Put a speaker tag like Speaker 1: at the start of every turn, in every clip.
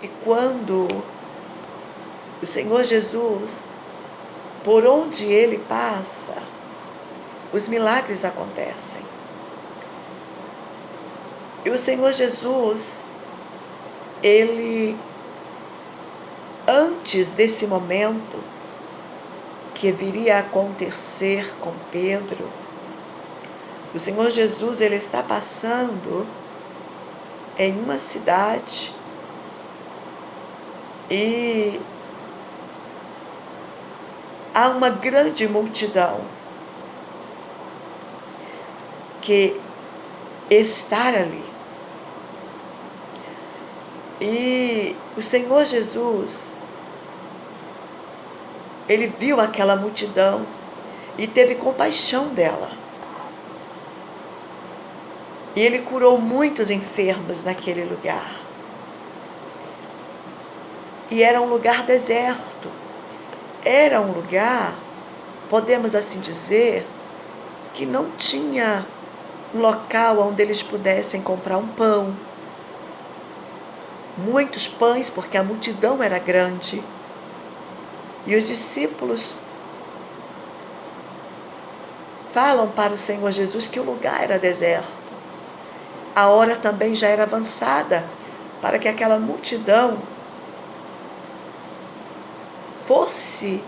Speaker 1: E quando o Senhor Jesus, por onde Ele passa, os milagres acontecem. E o Senhor Jesus, Ele, antes desse momento que viria a acontecer com Pedro, o Senhor Jesus, Ele está passando em uma cidade e há uma grande multidão que está ali. E o Senhor Jesus, Ele viu aquela multidão e teve compaixão dela. E Ele curou muitos enfermos naquele lugar. E era um lugar deserto. Era um lugar, podemos assim dizer, que não tinha um local onde eles pudessem comprar um pão. Muitos pães, porque a multidão era grande. E os discípulos falam para o Senhor Jesus que o lugar era deserto. A hora também já era avançada para que aquela multidão fosse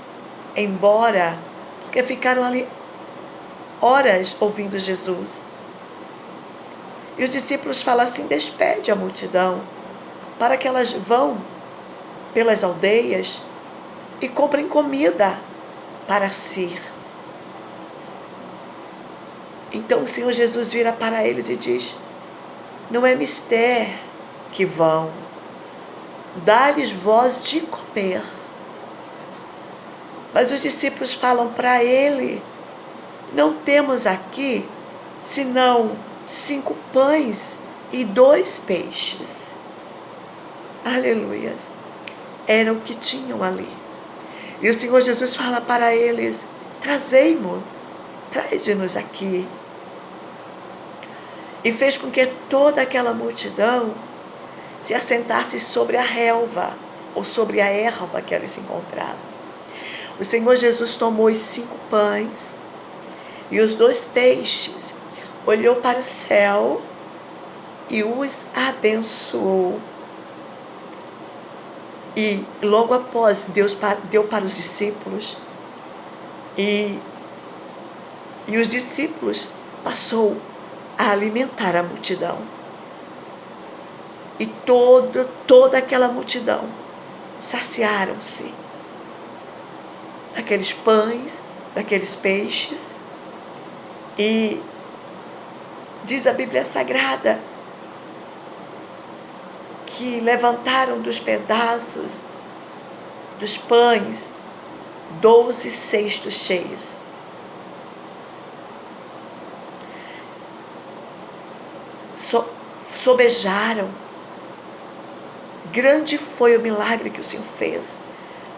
Speaker 1: embora, porque ficaram ali horas ouvindo Jesus. E os discípulos falam assim: despede a multidão, para que elas vão pelas aldeias e comprem comida para si. Então o Senhor Jesus vira para eles e diz: não é mister que vão, dá-lhes vós de comer. Mas os discípulos falam para ele: não temos aqui senão 5 pães e 2 peixes. Aleluia. Era o que tinham ali. E o Senhor Jesus fala para eles: traze-nos aqui. E fez com que toda aquela multidão se assentasse sobre a relva, ou sobre a erva que eles se encontravam. O Senhor Jesus tomou os 5 pães e os 2 peixes, olhou para o céu e os abençoou. E logo após, Deus deu para os discípulos, e os discípulos passou a alimentar a multidão. E toda aquela multidão saciaram-se daqueles pães, daqueles peixes. E diz a Bíblia Sagrada que levantaram dos pedaços dos pães 12 cestos cheios. Sobejaram. Grande foi o milagre que o Senhor fez.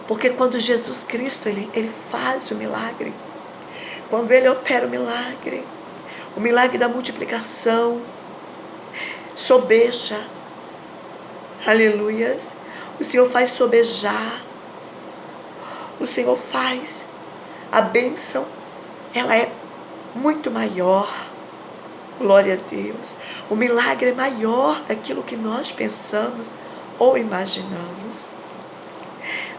Speaker 1: Porque quando Jesus Cristo, Ele faz o milagre, quando Ele opera o milagre da multiplicação, sobeja. Aleluias. O Senhor faz sobejar. O Senhor faz. A bênção, ela é muito maior. Glória a Deus. O milagre é maior daquilo que nós pensamos ou imaginamos.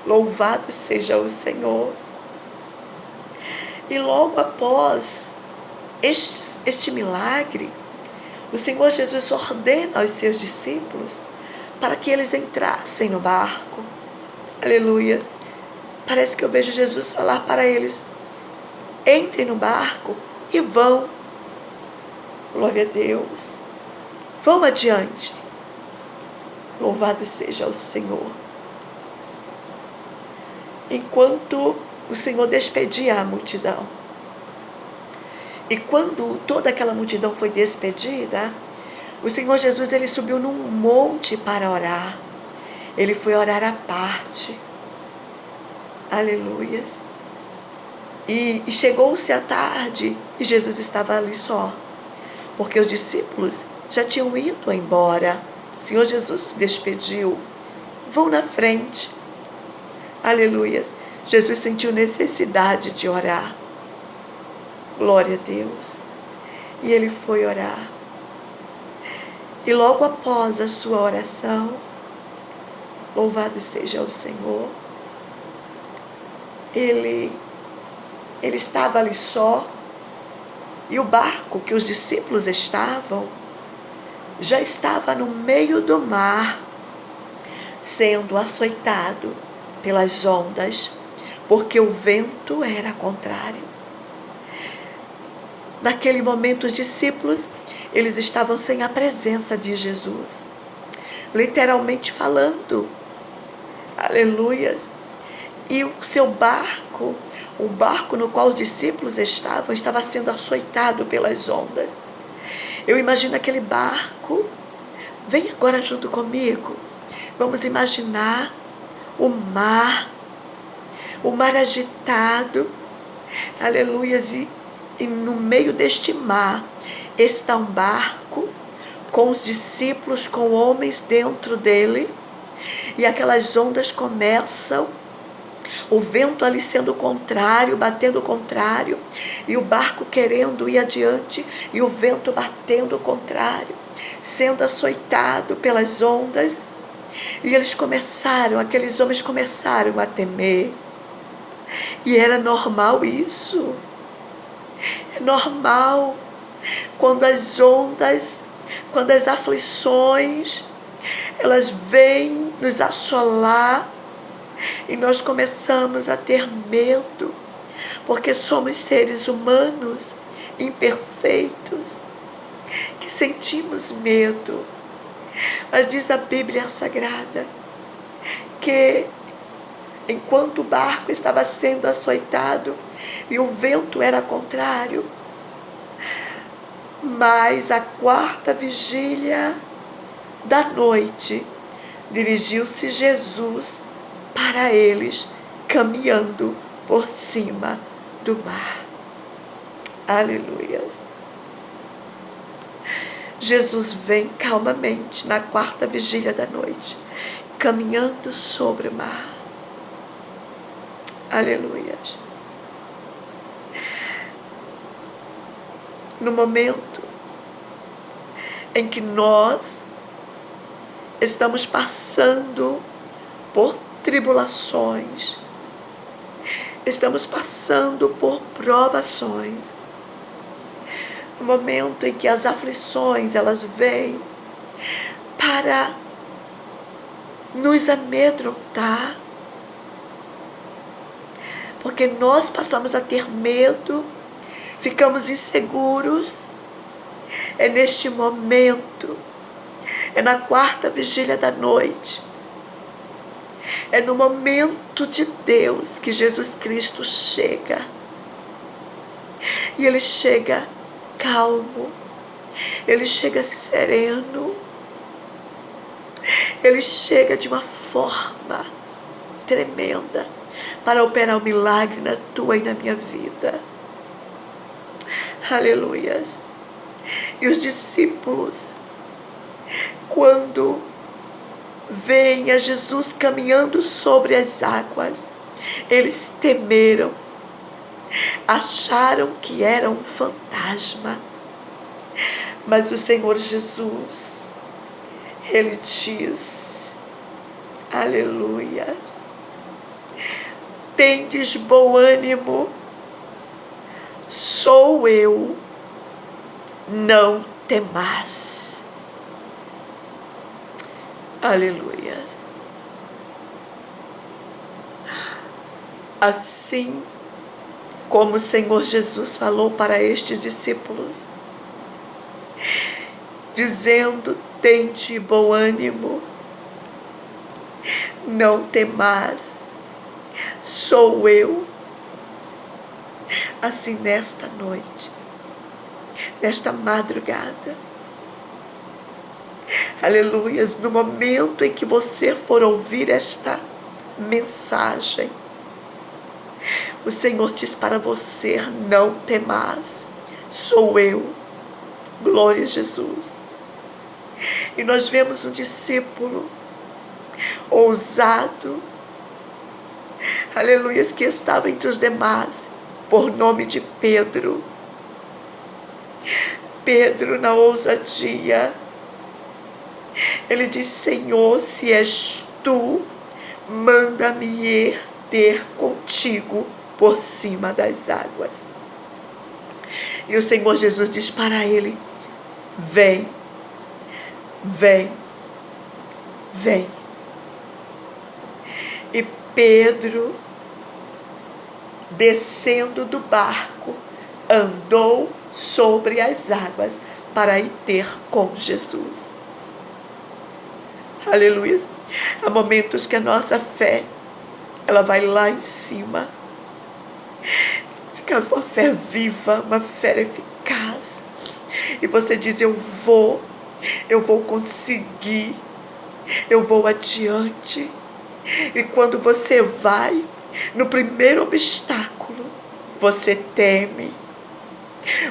Speaker 1: Louvado seja o Senhor. E logo após este milagre, o Senhor Jesus ordena aos seus discípulos para que eles entrassem no barco. Aleluia. Parece que eu vejo Jesus falar para eles: entrem no barco e vão. Glória a Deus. Vão adiante. Louvado seja o Senhor. Enquanto o Senhor despedia a multidão. E quando toda aquela multidão foi despedida, o Senhor Jesus, Ele subiu num monte para orar. Ele foi orar à parte. Aleluia. E chegou-se a tarde e Jesus estava ali só. Porque os discípulos já tinham ido embora. O Senhor Jesus os despediu. vão na frente. Aleluias. Jesus sentiu necessidade de orar. Glória a Deus. E ele foi orar. E logo após a sua oração, louvado seja o Senhor, ele estava ali só, e o barco que os discípulos estavam, já estava no meio do mar, sendo açoitado pelas ondas, porque o vento era contrário. Naquele momento, os discípulos, eles estavam sem a presença de Jesus, literalmente falando, aleluias, e o seu barco, o barco no qual os discípulos estavam, estava sendo açoitado pelas ondas. Eu imagino aquele barco, vem agora junto comigo, vamos imaginar o mar agitado, aleluias, e no meio deste mar está um barco com os discípulos, com homens dentro dele, e aquelas ondas começam, o vento ali sendo contrário, batendo contrário, e o barco querendo ir adiante, e o vento batendo contrário, sendo açoitado pelas ondas. E aqueles homens começaram a temer. E era normal isso. É normal quando as ondas, quando as aflições, elas vêm nos assolar, e nós começamos a ter medo, porque somos seres humanos, imperfeitos, que sentimos medo. Mas diz a Bíblia Sagrada que enquanto o barco estava sendo açoitado e o vento era contrário, mas à quarta vigília da noite, dirigiu-se Jesus para eles, caminhando por cima do mar. Aleluias. Jesus vem calmamente na quarta vigília da noite, caminhando sobre o mar. Aleluias. No momento em que nós estamos passando por tribulações, estamos passando por provações, no momento em que as aflições elas vêm para nos amedrontar, porque nós passamos a ter medo, ficamos inseguros. É neste momento, é na quarta vigília da noite, é no momento de Deus que Jesus Cristo chega. E Ele chega calmo, Ele chega sereno, Ele chega de uma forma tremenda para operar um milagre na tua e na minha vida. Aleluias. E os discípulos, quando veem a Jesus caminhando sobre as águas, eles temeram, acharam que era um fantasma. Mas o Senhor Jesus, Ele diz, aleluia, tendes bom ânimo, sou eu, não temais. Aleluia. Assim como o Senhor Jesus falou para estes discípulos, dizendo, tende bom ânimo, não temais, sou eu. Assim nesta noite, nesta madrugada, aleluias, no momento em que você for ouvir esta mensagem, o Senhor diz para você, não temais, sou eu. Glória a Jesus. E nós vemos um discípulo, ousado, aleluia, que estava entre os demais, por nome de Pedro. Pedro, na ousadia, ele diz: Senhor, se és tu, manda-me ir ter contigo por cima das águas. E o Senhor Jesus diz para ele: vem, vem, vem. E Pedro, descendo do barco, andou sobre as águas para ir ter com Jesus. Aleluia. Há momentos que a nossa fé, ela vai lá em cima. Fica uma fé viva, uma fé eficaz. E você diz: eu vou conseguir, eu vou adiante. E quando você vai, no primeiro obstáculo, você teme,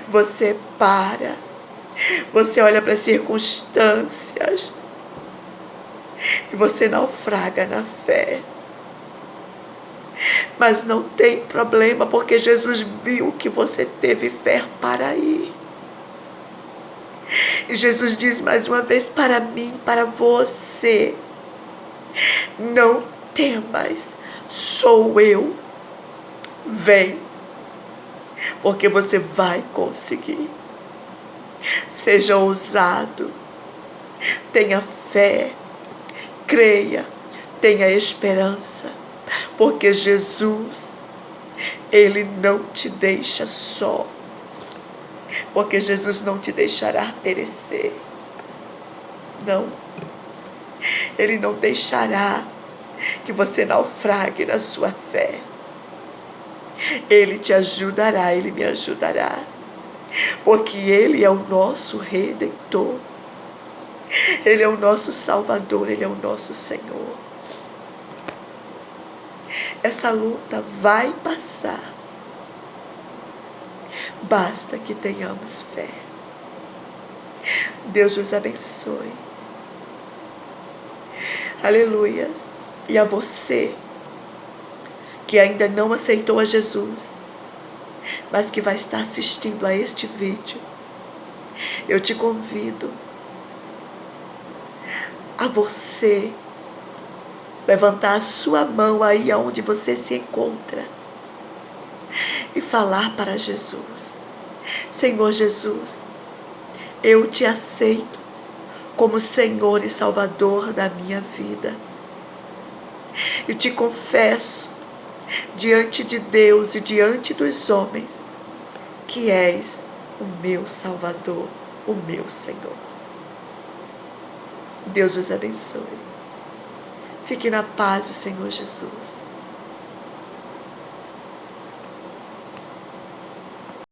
Speaker 1: você para, você olha para as circunstâncias e você naufraga na fé. Mas não tem problema, porque Jesus viu que você teve fé para ir. E Jesus diz mais uma vez para mim, para você: não temas, sou eu. Vem, porque você vai conseguir. Seja ousado, tenha fé, creia, tenha esperança, porque Jesus, Ele não te deixa só, porque Jesus não te deixará perecer. Não, Ele não deixará que você naufrague na sua fé. Ele te ajudará, Ele me ajudará, porque Ele é o nosso Redentor, Ele é o nosso Salvador, Ele é o nosso Senhor. Essa luta vai passar, basta que tenhamos fé. Deus nos abençoe. Aleluia. E a você que ainda não aceitou a Jesus, mas que vai estar assistindo a este vídeo, eu te convido a você levantar a sua mão aí aonde você se encontra e falar para Jesus: Senhor Jesus, eu te aceito como Senhor e Salvador da minha vida. E te confesso diante de Deus e diante dos homens que és o meu Salvador, o meu Senhor. Deus os abençoe. Fique na paz do Senhor Jesus.